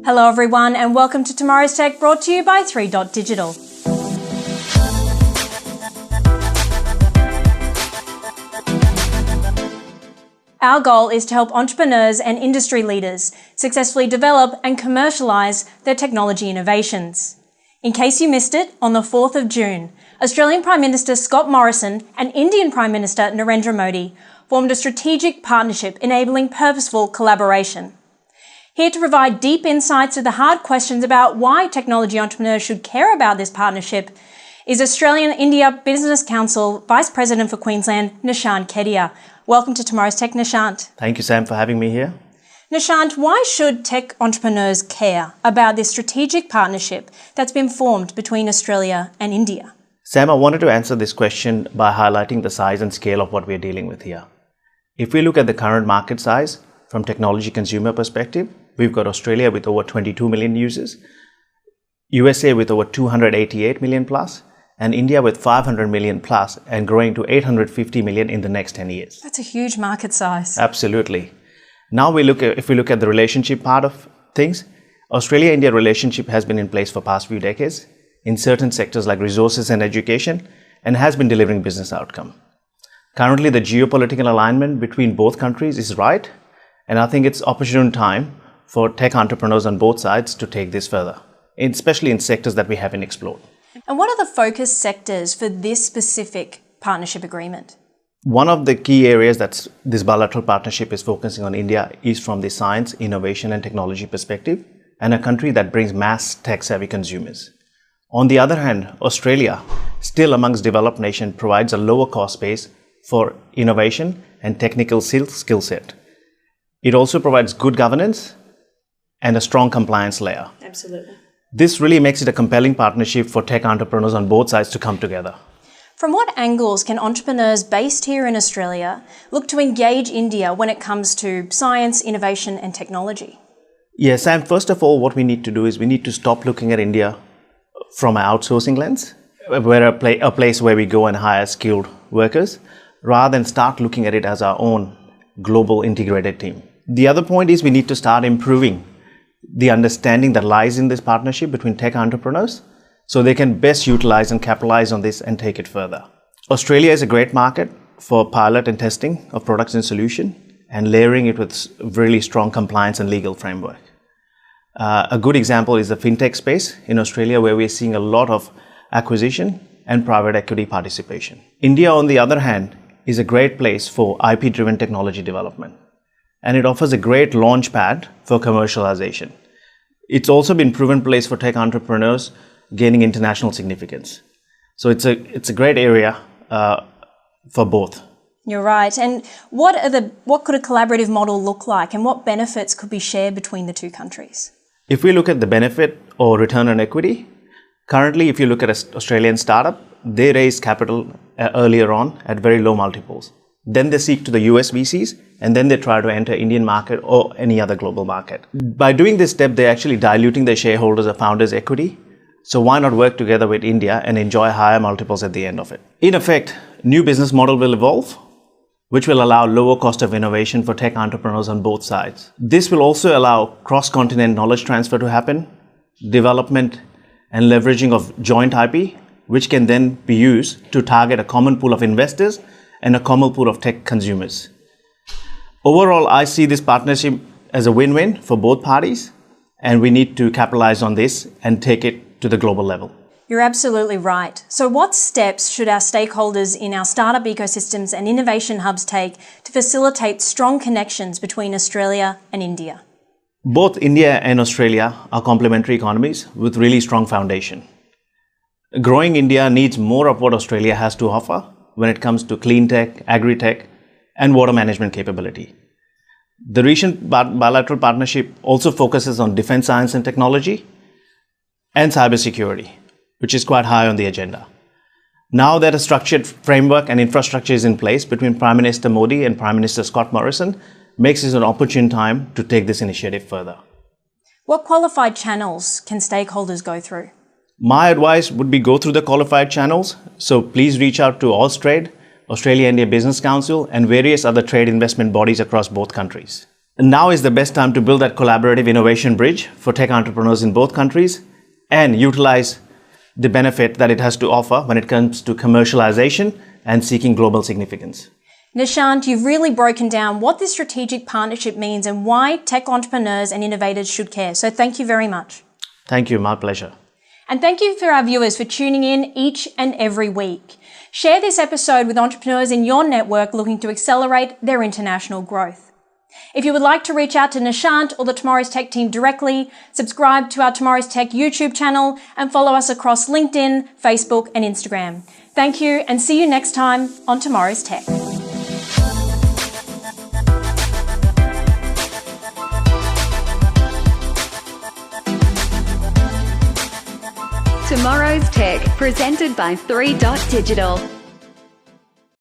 Hello everyone and welcome to Tomorrow's Tech, brought to you by 3 Digital. Our goal is to help entrepreneurs and industry leaders successfully develop and commercialise their technology innovations. In case you missed it, on the 4th of June, Australian Prime Minister Scott Morrison and Indian Prime Minister Narendra Modi formed a strategic partnership enabling purposeful collaboration. Here to provide deep insights to the hard questions about why technology entrepreneurs should care about this partnership is Australian India Business Council Vice President for Queensland, Nishant Kedia. Welcome to Tomorrow's Tech, Nishant. Thank you, Sam, for having me here. Nishant, why should tech entrepreneurs care about this strategic partnership that's been formed between Australia and India? Sam, I wanted to answer this question by highlighting the size and scale of what we're dealing with here. If we look at the current market size from technology consumer perspective, we've got Australia with over 22 million users, USA with over 288 million plus, and India with 500 million plus and growing to 850 million in the next 10 years. That's a huge market size. Absolutely. Now if we look at the relationship part of things, Australia-India relationship has been in place for past few decades in certain sectors like resources and education, and has been delivering business outcome. Currently, the geopolitical alignment between both countries is right, and I think it's opportune time for tech entrepreneurs on both sides to take this further, especially in sectors that we haven't explored. And what are the focus sectors for this specific partnership agreement? One of the key areas that this bilateral partnership is focusing on India is from the science, innovation and technology perspective, and a country that brings mass tech-savvy consumers. On the other hand, Australia, still amongst developed nations, provides a lower cost base for innovation and technical skill set. It also provides good governance and a strong compliance layer. Absolutely. This really makes it a compelling partnership for tech entrepreneurs on both sides to come together. From what angles can entrepreneurs based here in Australia look to engage India when it comes to science, innovation and technology? Yes, Sam, first of all, what we need to do is we need to stop looking at India from an outsourcing lens, where a place where we go and hire skilled workers, rather than start looking at it as our own global integrated team. The other point is we need to start improving the understanding that lies in this partnership between tech entrepreneurs so they can best utilize and capitalize on this and take it further. Australia is a great market for pilot and testing of products and solution and layering it with really strong compliance and legal framework. A good example is the fintech space in Australia, where we're seeing a lot of acquisition and private equity participation. India, on the other hand, is a great place for IP-driven technology development, and it offers a great launch pad for commercialization. It's also been proven place for tech entrepreneurs gaining international significance. So it's a great area for both. You're right. And what could a collaborative model look like, and what benefits could be shared between the two countries? If we look at the benefit or return on equity, currently if you look at an Australian startup, they raise capital earlier on at very low multiples. Then they seek to the US VCs, and then they try to enter Indian market or any other global market. By doing this step, they're actually diluting their shareholders or founders' equity. So why not work together with India and enjoy higher multiples at the end of it? In effect, new business model will evolve, which will allow lower cost of innovation for tech entrepreneurs on both sides. This will also allow cross-continent knowledge transfer to happen, development and leveraging of joint IP, which can then be used to target a common pool of investors and a common pool of tech consumers. Overall, I see this partnership as a win-win for both parties, and we need to capitalize on this and take it to the global level. You're absolutely right. So what steps should our stakeholders in our startup ecosystems and innovation hubs take to facilitate strong connections between Australia and India? Both India and Australia are complementary economies with really strong foundation. Growing India needs more of what Australia has to offer when it comes to clean tech, agri-tech, and water management capability. The recent bilateral partnership also focuses on defense science and technology and cybersecurity, which is quite high on the agenda. Now that a structured framework and infrastructure is in place between Prime Minister Modi and Prime Minister Scott Morrison, makes this an opportune time to take this initiative further. What qualified channels can stakeholders go through? My advice would be go through the qualified channels. So please reach out to Austrade, Australia-India Business Council, and various other trade investment bodies across both countries. And now is the best time to build that collaborative innovation bridge for tech entrepreneurs in both countries and utilize the benefit that it has to offer when it comes to commercialization and seeking global significance. Nishant, you've really broken down what this strategic partnership means and why tech entrepreneurs and innovators should care. So thank you very much. Thank you, my pleasure. And thank you for our viewers for tuning in each and every week. Share this episode with entrepreneurs in your network looking to accelerate their international growth. If you would like to reach out to Nishant or the Tomorrow's Tech team directly, subscribe to our Tomorrow's Tech YouTube channel and follow us across LinkedIn, Facebook and Instagram. Thank you and see you next time on Tomorrow's Tech. Tomorrow's Tech, presented by 3 Dot Digital.